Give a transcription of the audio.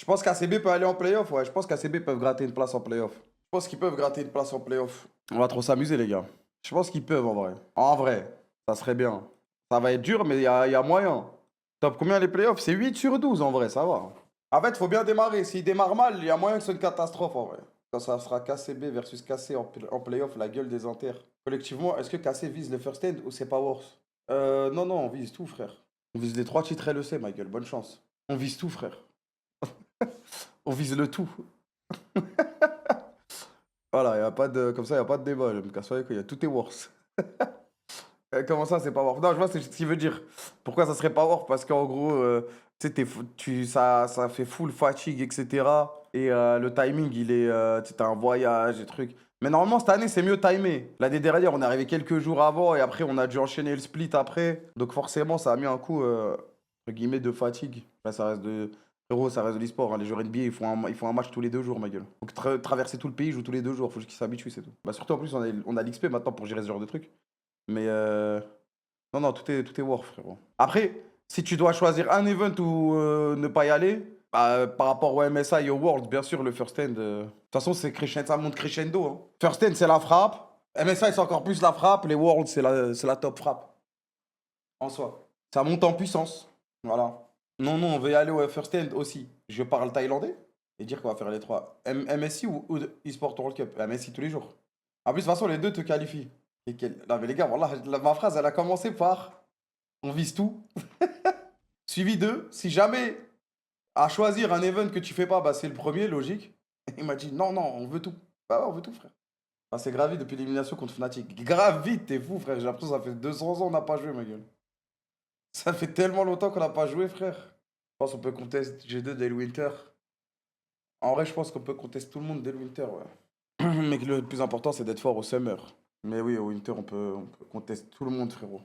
pense qu'ACB peut aller en playoff, ouais. Je pense qu'ACB peuvent gratter une place en playoff. Je pense qu'ils peuvent gratter une place en playoff. On va trop s'amuser, les gars. Je pense qu'ils peuvent, en vrai. En vrai, ça serait bien. Ça va être dur, mais il y a moyen. Top combien les playoffs? C'est 8 sur 12, en vrai, ça va. En fait, faut bien démarrer. S'il démarre mal, il y a moyen que ce soit une catastrophe, en vrai. Quand ça sera KCB versus KC en playoff, la gueule des Inter. Collectivement, est-ce que KC vise le first end ou c'est pas worse? Non, non, on vise tout, frère. On vise les 3 titres LEC, ma gueule. Bonne chance. On vise tout, frère. On vise le tout. Voilà, y a pas de, comme ça, il n'y a pas de débat. Je me casse pas les couilles, tout est worse. Comment ça, c'est pas worse? Non, je vois ce qu'il veut dire. Pourquoi ça serait pas worse? Parce qu'en gros, tu sais, ça fait full fatigue, etc. Et le timing, il est. Tu sais, t'as un voyage et trucs. Mais normalement, cette année, c'est mieux timé. L'année dernière, on est arrivé quelques jours avant et après, on a dû enchaîner le split après. Donc, forcément, ça a mis un coup, entre guillemets, de fatigue. Enfin, ça reste de. Frérot, ça reste de l'e-sport, hein. Les joueurs NBA, ils font un match tous les 2 jours, ma gueule. Donc, traverser tout le pays, ils jouent tous les 2 jours. Faut juste qu'ils s'habituent, c'est tout. Bah, surtout, en plus, on a l'XP maintenant pour gérer ce genre de trucs. Mais non, non, tout est worth, frérot. Après, si tu dois choisir un event ou ne pas y aller, bah, par rapport au MSI et au World, bien sûr, le First End. De toute façon, c'est crescendo, ça monte crescendo, hein. First End, c'est la frappe. MSI, c'est encore plus la frappe. Les Worlds, c'est la top frappe. En soi. Ça monte en puissance. Voilà. Non, non, on veut y aller au First End aussi. Je parle thaïlandais et dire qu'on va faire les trois. MSI ou eSport World Cup? MSI tous les jours. En plus, de toute façon, les deux te qualifient. Non, mais les gars, voilà, ma phrase, elle a commencé par on vise tout. Suivi de si jamais à choisir un event que tu fais pas, bah c'est le premier, logique. Il m'a dit non, non, on veut tout. Bah ouais, on veut tout, frère. Ah, c'est grave vite depuis l'élimination contre Fnatic. Grave vite, t'es fou, frère. J'ai l'impression que ça fait 200 ans qu'on n'a pas joué, ma gueule. Ça fait tellement longtemps qu'on n'a pas joué, frère. Je pense qu'on peut contester G2 dès le Winter. En vrai, je pense qu'on peut contester tout le monde dès le Winter, ouais. Mais que le plus important, c'est d'être fort au Summer. Mais oui, au Winter, on peut contester tout le monde, frérot.